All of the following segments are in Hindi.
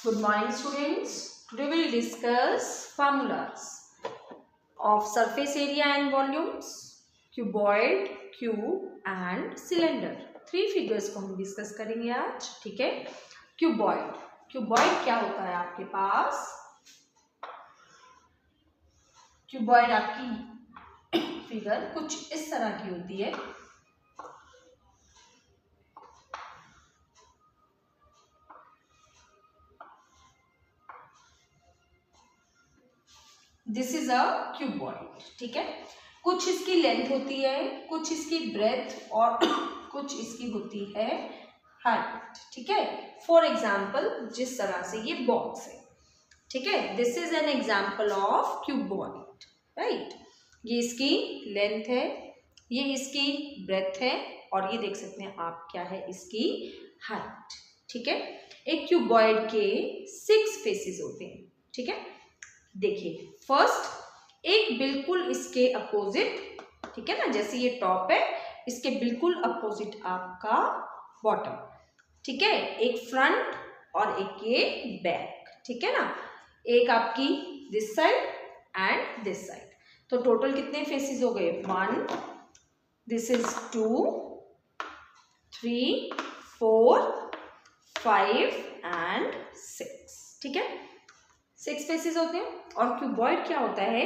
Good morning, students. Today we will discuss formulas of surface area and volumes, cuboid, cube and cylinder. 3 figures को हम डिस्कस करेंगे आज. ठीक है. क्यूबॉइड. क्यूबॉइड क्या होता है आपके पास? क्यूबॉइड आपकी फिगर कुछ इस तरह की होती है. This is a cuboid. ठीक है. कुछ इसकी लेंथ होती है, कुछ इसकी ब्रेथ और कुछ इसकी होती है हाइट. ठीक है. फॉर एग्जाम्पल जिस तरह से ये बॉक्स है. ठीक है. This is an example of cuboid. Right. ये इसकी लेंथ है, ये इसकी ब्रेथ है और ये देख सकते हैं आप क्या है इसकी हाइट. ठीक है. एक क्यूबॉइड के 6 फेसेस होते हैं. ठीक है. देखिए फर्स्ट एक बिल्कुल इसके अपोजिट. ठीक है ना, जैसे ये टॉप है इसके बिल्कुल अपोजिट आपका बॉटम. ठीक है. एक फ्रंट और एक ये बैक. ठीक है ना. एक आपकी this side and this side. तो टोटल कितने फेसेस हो गए? 1, दिस इज 2, 3, 4, 5 एंड 6. ठीक है. 6 फेसेस होते हैं. और क्यूबॉइड क्या होता है?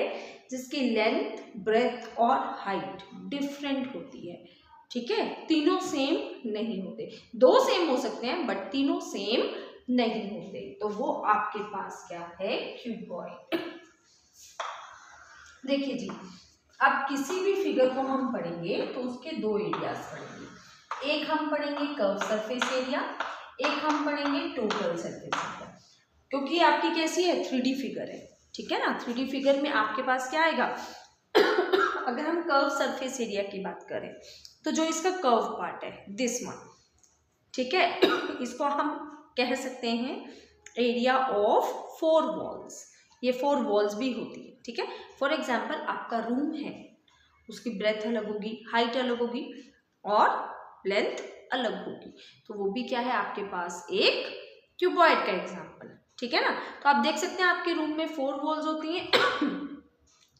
जिसकी लेंथ, ब्रेथ और हाइट डिफरेंट होती है. ठीक है. तीनों सेम नहीं होते. 2 सेम हो सकते हैं बट तीनों सेम नहीं होते. तो वो आपके पास क्या है? क्यूबॉइड. देखिए जी, अब किसी भी फिगर को हम पढ़ेंगे तो उसके 2 एरियाज पढ़ेंगे. एक हम पढ़ेंगे कर्व सरफेस एरिया, एक हम पढ़ेंगे टोटल सरफेस एरिया. क्योंकि आपकी कैसी है? 3D फिगर है. ठीक है ना. 3D फिगर में आपके पास क्या आएगा? अगर हम कर्व सरफेस एरिया की बात करें तो जो इसका कर्व पार्ट है दिस वन. ठीक है. इसको हम कह सकते हैं एरिया ऑफ 4 वॉल्स. ये 4 वॉल्स भी होती है. ठीक है. फॉर एग्जाम्पल आपका रूम है, उसकी ब्रेथ अलग होगी, हाइट अलग होगी और लेंथ अलग होगी. तो वो भी क्या है आपके पास? एक क्यूबॉइड का एग्जाम्पल. ठीक है ना. तो आप देख सकते हैं आपके रूम में 4 वॉल्स होती हैं.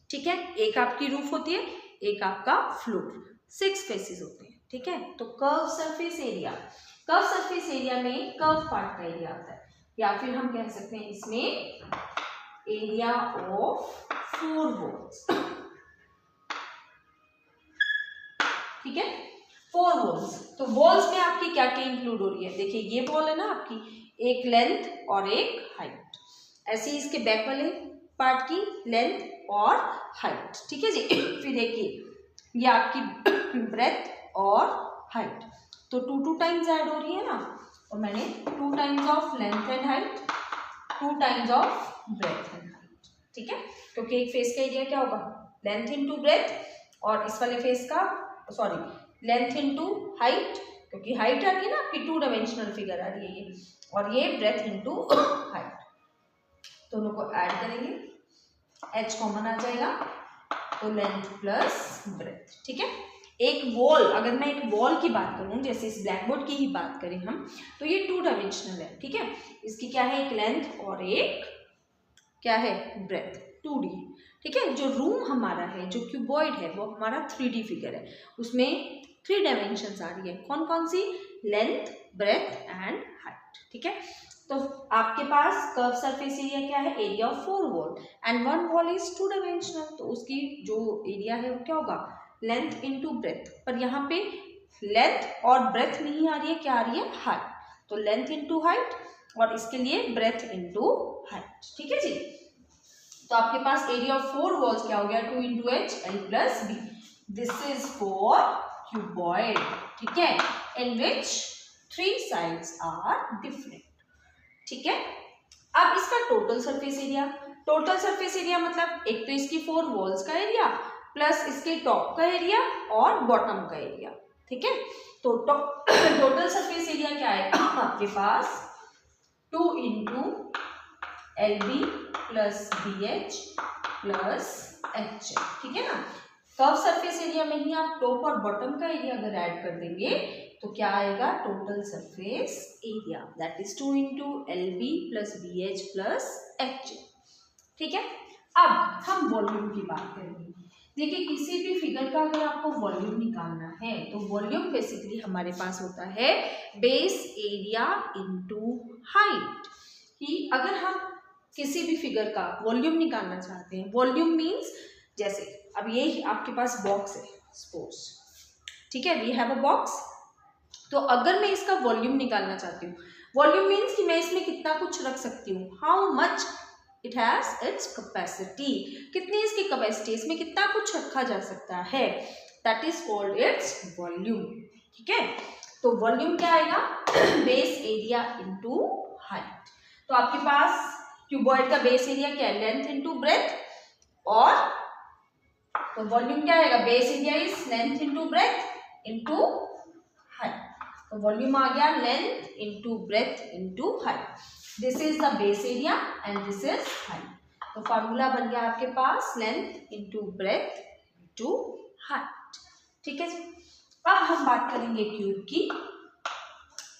ठीक है. एक आपकी रूफ होती है, एक आपका फ्लोर. 6 फेसेस होते हैं. ठीक है. तो curve surface area, curve surface area में कर्व पार्ट का एरिया आता है, या फिर हम कह सकते हैं इसमें एरिया ऑफ 4 वॉल्स. ठीक है. 4 वॉल्स. तो वॉल्स में आपकी क्या क्या इंक्लूड हो रही है? देखिए ये वॉल है ना आपकी, एक लेंथ और एक हाइट. ऐसे ही इसके बैक वाले पार्ट की लेंथ और हाइट. ठीक है जी. फिर देखिए ये आपकी ब्रेथ और हाइट. तो 2 टाइम्स ऐड हो रही है ना. और मैंने 2 times of length and height, 2 times of breadth and height. ठीक है. क्योंकि एक फेस का एरिया क्या होगा? लेंथ इंटू ब्रेथ, और इस वाले फेस का सॉरी लेंथ इंटू हाइट, क्योंकि हाइट आ रही है ना आपकी, 2 डायमेंशनल फिगर आ रही है ये, और ये ब्रेथ इंटू हाइट. दोनों को ऐड करेंगे, h कॉमन आ जाएगा, तो लेंथ प्लस ब्रेथ. ठीक है. एक वॉल, अगर मैं एक वॉल की बात करूं, जैसे इस ब्लैक बोर्ड की ही बात करें हम, तो ये 2 डायमेंशनल है. ठीक है. इसकी क्या है? एक लेंथ और एक क्या है? ब्रेथ. 2D. ठीक है. जो रूम हमारा है, जो क्यूबॉइड है, वो हमारा 3D फिगर है. उसमें 3 डायमेंशंस आ रही है. कौन कौन सी? Length, breadth and height. ठीक है. तो आपके पास कर्व सरफेस एरिया क्या है? Area of 4 wall and 1 wall is 2 dimensional. तो उसकी जो एरिया है वो क्या होगा? Length into breadth. पर यहाँ पे लेंथ और ब्रेथ नहीं आ रही है, क्या आ रही है? हाइट. तो लेंथ इंटू हाइट, और इसके लिए ब्रेथ इंटू हाइट. ठीक है जी. तो आपके पास एरिया ऑफ 4 वॉल्स क्या हो गया? 2 into H L plus B. This is for cuboid. ठीक है. In which 3 sides are different. ठीक है. अब इसका total surface area. Total surface area मतलब एक तो इसकी 4 वॉल्स का एरिया प्लस इसके टॉप का एरिया और बॉटम का एरिया. ठीक है. तो टोटल सरफेस एरिया क्या है आपके पास? 2 into L B plus B H plus H. ठीक है ना. कर्व सरफेस एरिया में ही आप टॉप और बॉटम का एरिया अगर ऐड कर देंगे तो क्या आएगा, total surface area, that is 2 into LB plus BH plus HJ। ठीक है, अब हम वॉल्यूम की बात करेंगे। देखिए किसी भी फिगर का अगर आपको वॉल्यूम निकालना है तो वॉल्यूम बेसिकली हमारे पास होता है बेस एरिया इनटू हाइट। कि अगर हम किसी भी फिगर का वॉल्यूम निकालना चाहते हैं, वॉल्यूम मीन्स जैसे अब ये आपके पास बॉक्स है सपोज, ठीक है, वी हैव अ बॉक्स। तो अगर मैं इसका वॉल्यूम निकालना चाहती हूँ, वॉल्यूम मीन्स कि मैं इसमें कितना कुछ रख सकती हूँ, how much it has its capacity, कितनी इसकी कैपेसिटी, इसमें कितना कुछ रखा जा सकता है, that is called its volume. ठीक है, तो वॉल्यूम क्या आएगा, बेस एरिया इनटू हाइट। तो आपके पास क्यूबॉइड का बेस एरिया क्या है, लेंथ इनटू ब्रेथ, और तो वॉल्यूम क्या आएगा, base area is length into breadth into height. तो वॉल्यूम आ गया length into breadth into height, this is the base area and this is height. तो फॉर्मूला बन गया आपके पास length into breadth into height. ठीक है जी, अब हम बात करेंगे क्यूब की।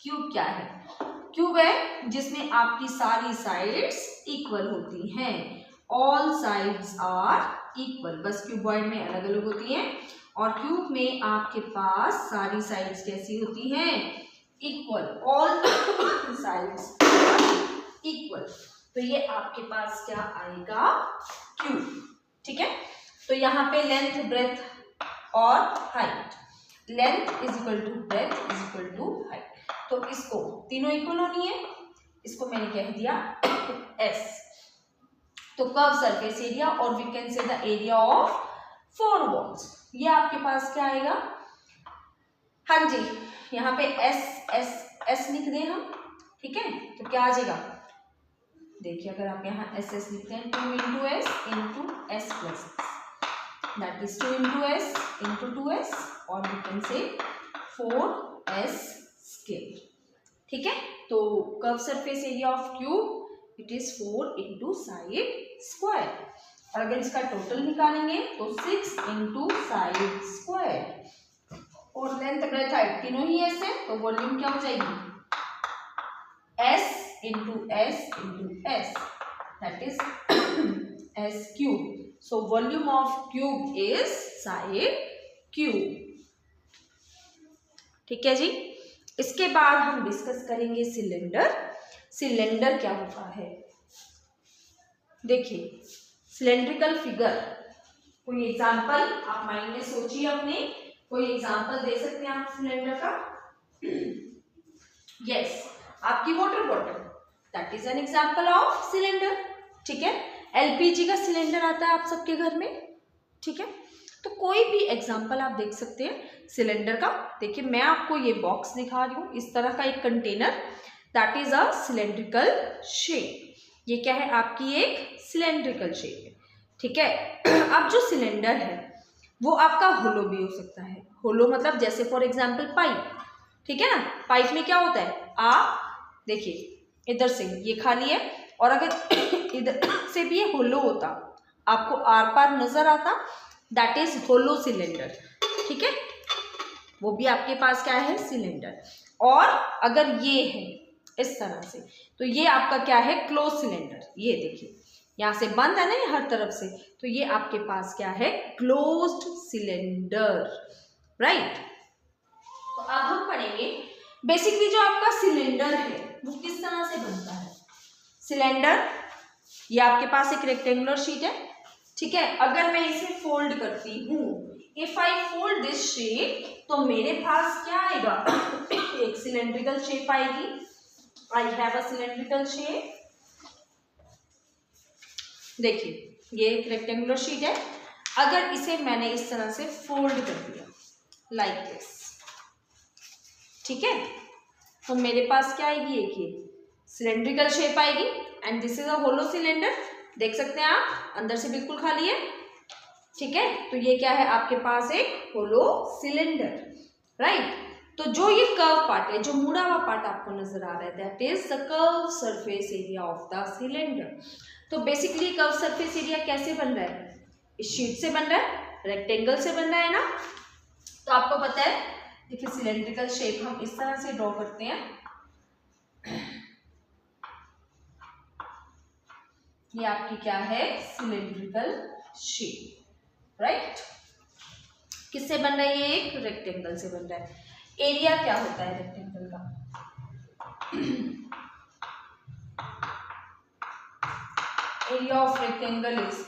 क्यूब क्या है, क्यूब है जिसमें आपकी सारी साइड्स इक्वल होती हैं, ऑल साइड्स आर इक्वल, बस क्यूबॉइड में अलग अलग होती हैं, और क्यूब में आपके पास सारी साइड्स कैसी होती हैं, इक्वल, ऑल साइड्स इक्वल। तो ये आपके पास क्या आएगा, क्यूब। ठीक है, तो यहाँ पे लेंथ ब्रेथ और height, length is equal to breadth is equal to height, तो इसको तीनों इक्वल होनी है, इसको मैंने कह दिया S। तो कर्व सरफेस एरिया और we can say the area of 4 walls, ये आपके पास क्या आएगा, हाँ जी, यहाँ पे S लिख दें हम। ठीक है, तो क्या आ जाएगा, देखिए अगर आप यहाँ S लिखते हैं, 2 into S into S plus that is 2 into S into 2S, और वी कैन से 4S स्क्वायर। ठीक है, तो curve surface area of cube it is 4 into side square, और अगर इसका टोटल निकालेंगे तो 6 इंटू साइड स्क्वायर, और लेंथ ब्रेथ हाइट तीनों ही ऐसे, तो वॉल्यूम क्या हो जाएगी, S into S into S, that is S cube. So volume of cube is side cube. ठीक है जी, इसके बाद हम डिस्कस करेंगे सिलेंडर। सिलेंडर क्या होता है, देखिए सिलेंड्रिकल फिगर, कोई एग्जांपल आप माइंड में सोचिए अपने, कोई एग्जांपल दे सकते हैं आप सिलेंडर का। यस, आपकी water bottle, that is an example of cylinder. ठीक है, LPG का सिलेंडर आता है आप सबके घर में। ठीक है, तो कोई भी एग्जांपल आप देख सकते हैं सिलेंडर का। देखिए मैं आपको ये बॉक्स दिखा रही हूँ, इस तरह का एक container, that is a cylindrical shape. ये क्या है, आपकी एक सिलेंड्रिकल शेप है। ठीक है, अब जो सिलेंडर है वो आपका होलो भी हो सकता है। होलो मतलब जैसे फॉर एग्जाम्पल पाइप, ठीक है ना, पाइप में क्या होता है, आप देखिए इधर से ये खाली है, और अगर इधर से भी ये होलो होता, आपको आर पार नजर आता, दैट इज होलो सिलेंडर। ठीक है, वो भी आपके पास क्या है, सिलेंडर। और अगर ये है इस तरह से, तो ये आपका क्या है, क्लोज सिलेंडर। ये देखिए यहाँ से बंद है ना, ये हर तरफ से, तो ये आपके पास क्या है, क्लोज्ड सिलेंडर, राइट। तो अब हम पढ़ेंगे बेसिकली जो आपका सिलेंडर है वो किस तरह से बनता है। सिलेंडर, ये आपके पास एक रेक्टेंगुलर शीट है। ठीक है, अगर मैं इसे फोल्ड करती हूँ, if I fold this shape, तो मेरे पास क्या आएगा, एक सिलेंड्रिकल शेप आएगी। I have a cylindrical shape. देखिए ये एक रेक्टेंगुलर शीट है, अगर इसे मैंने इस तरह से फोल्ड कर दिया लाइक दिस, ठीक है, तो मेरे पास क्या आएगी, एक ये सिलेंड्रिकल शेप आएगी, and this is a hollow cylinder. देख सकते हैं आप, अंदर से बिल्कुल खाली है। ठीक है, तो ये क्या है, आपके पास एक होलो सिलेंडर, राइट। तो जो ये कर्व पार्ट है, जो मुड़ा हुआ पार्ट आपको नजर आ रहा है, that is the curve surface area of the cylinder. तो बेसिकली कर्व सरफेस एरिया कैसे बन रहा है, इस शीट से बन रहा है, रेक्टेंगल से बन रहा है ना। तो आपको पता है देखिए सिलेंड्रिकल शेप हम इस तरह से ड्रॉ करते हैं। ये आपकी क्या है, सिलेंड्रिकल शेप, राइट। किससे बन रहा है ये, एक रेक्टेंगल से बन रहा है। एरिया क्या होता है रेक्टेंगल का, area of rectangle is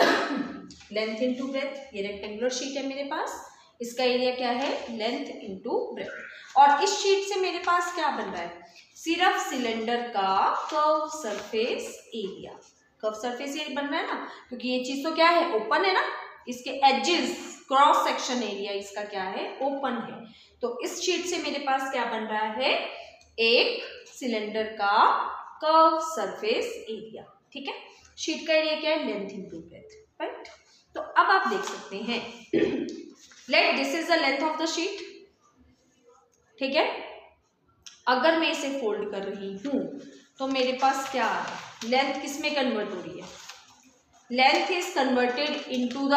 length into breath. ये रेक्टेंगुलर शीट है मेरे पास, इसका एरिया क्या है, लेंथ इनटू ब्रेथ। और इस शीट से मेरे पास क्या बन रहा है, सिर्फ सिलेंडर का curve surface area. Curve surface area बन रहा है ना, क्योंकि ये चीज तो क्या है, ओपन है ना, इसके एजेस, क्रॉस सेक्शन एरिया इसका क्या है, ओपन है। तो इस शीट से मेरे पास क्या बन रहा है, एक सिलेंडर का कर्व सरफेस एरिया, ठीक है। शीट का एरिया क्या है, लेंथ इनटू ब्रेथ, राइट। तो अब आप देख सकते हैं, let this is the length of the sheet, ठीक है। अगर मैं इसे फोल्ड कर रही हूं तो मेरे पास क्या आ रहा है, लेंथ किस में कन्वर्ट हो रही है, length is converted into the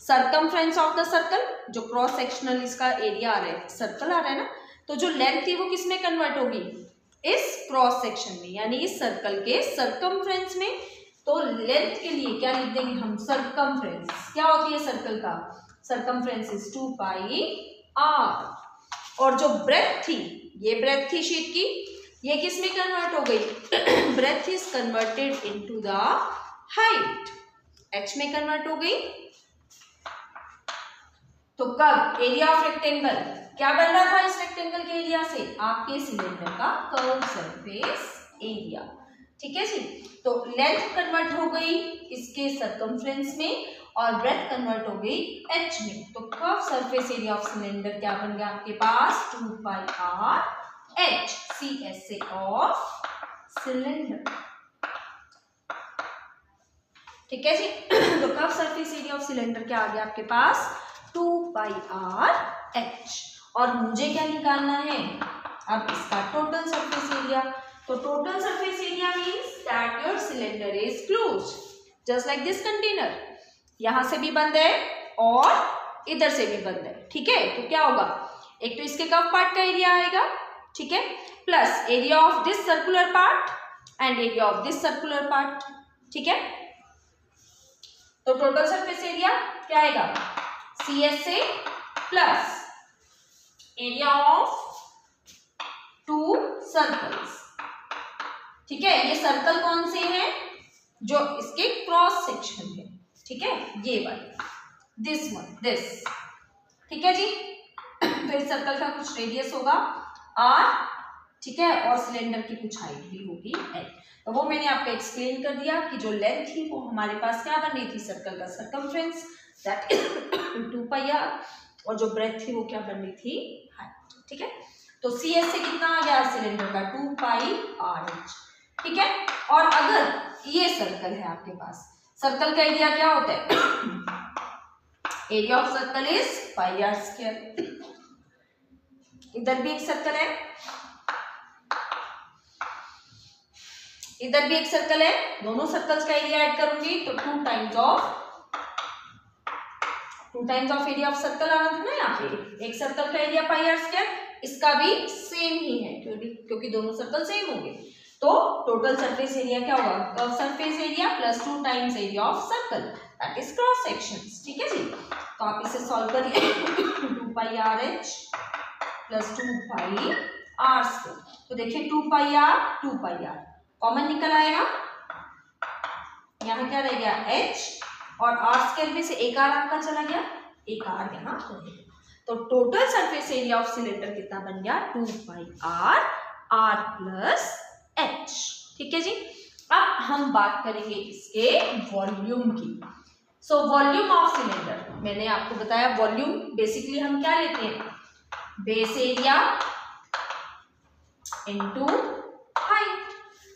circumference of the circle. जो क्रॉस सेक्शनल इसका एरिया आ रहा है, सर्कल आ रहा है ना, तो जो लेंथ थी वो किस में कन्वर्ट होगी, इस क्रॉस सेक्शन में, यानी इस सर्कल के सर्कमफ्रेंस में। तो लेंथ के लिए क्या लिख देंगे हम, सर्कमफ्रेंस। क्या होती है सर्कल का, सर्कमफ्रेंस इज 2 पाई r। और जो ब्रेथ थी, ये ब्रेथ थी शीट की, ये किस में कन्वर्ट हो गई, breadth is converted into the height, h में कन्वर्ट हो गई। तो कब एरिया ऑफ रेक्टेंगल क्या बन रहा था, इस रेक्टेंगल के एरिया से आपके सिलेंडर का कर्व सरफेस एरिया, ठीक है जी। तो लेंथ कन्वर्ट हो गई इसके सर्कमफ्रेंस में और ब्रेथ कन्वर्ट हो गई h में। तो curve surface area of cylinder क्या बन गया आपके पास, 2 पाई r h CSA of cylinder, ठीक है जी। तो curve surface area of cylinder क्या आ गया आपके पास, 2 पाई r h। और मुझे क्या निकालना है, अब इसका टोटल सरफेस एरिया। तो टोटल surface area means that your cylinder is closed just like this container. यहां से भी बंद है और इधर से भी बंद है, ठीक है। तो क्या होगा, एक तो इसके कर्व पार्ट का एरिया आएगा, ठीक है, plus area of this circular part and area of this circular part, ठीक है। तो टोटल सरफेस एरिया क्या आएगा, CSA plus area of 2 circles, ठीक है। ये सर्कल कौन से हैं, जो इसके क्रॉस सेक्शन है, ठीक है, ये वाले, दिस वन, दिस, ठीक है जी। तो इस सर्कल का कुछ रेडियस होगा r, ठीक है, और सिलेंडर की कुछ हाइट भी होगी l। तो वो मैंने आपको एक्सप्लेन कर दिया कि जो लेंथ थी वो हमारे पास क्या बन रही थी, सर्कल का circumference that is 2 pi r, और जो ब्रेथ थी वो क्या बन रही थी, हाइट, ठीक है। तो CS से कितना आ गया सिलेंडर का, 2 पाई RH, ठीक है। और अगर ये सर्कल है आपके पास, सर्कल का एरिया क्या होता है, area of circle is pi r square. इधर भी एक सर्कल है, इधर भी एक सर्कल है, दोनों सर्कल्स का एरिया ऐड करूंगी तो 2 times of area of circle आना था ना। यहाँ पे एक सर्कल का एरिया पाई r स्क्वायर, इसका भी सेम ही है क्योंकि दोनों सर्कल सेम होंगे। तो टोटल सरफेस एरिया क्या होगा, curve surface area plus 2 times area of circle that is cross sections, ठीक है जी। तो आप इसे सॉल्व करिए, 2 पाई RH प्लस 2 पाई r स्क्वायर। तो देखिए 2 पाई r कॉमन निकल आएगा, यहाँ क्या रह गया h, और r स्क्वायर में से एक r आपका चला गया, एक r यहाँ रहेगा। तो टोटल सरफेस एरिया ऑफ सिलेंडर कितना बन गया, 2 पाई r प्लस h, ठीक है जी। अब हम बात करेंगे इसके वॉल्यूम की। सो वॉल्यूम ऑफ सिलेंडर, मैंने आपको बताया वॉल्यूम बेसिकली हम क्या लेते हैं, बेस एरिया इनटू हाइट।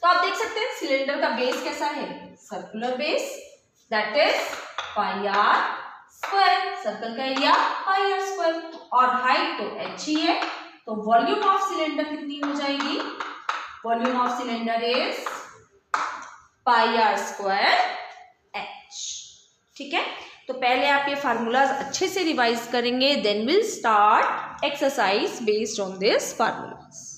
तो आप देख सकते हैं सिलेंडर का बेस कैसा है, circular base that is pi r square, circle का एरिया पाई r स्क्वायर, और हाइट तो h ही है। तो वॉल्यूम ऑफ सिलेंडर कितनी हो जाएगी, volume of cylinder is pi r square h, ठीक है। तो पहले आप ये फार्मूलाज अच्छे से रिवाइज करेंगे, then will start exercise based on this formulas.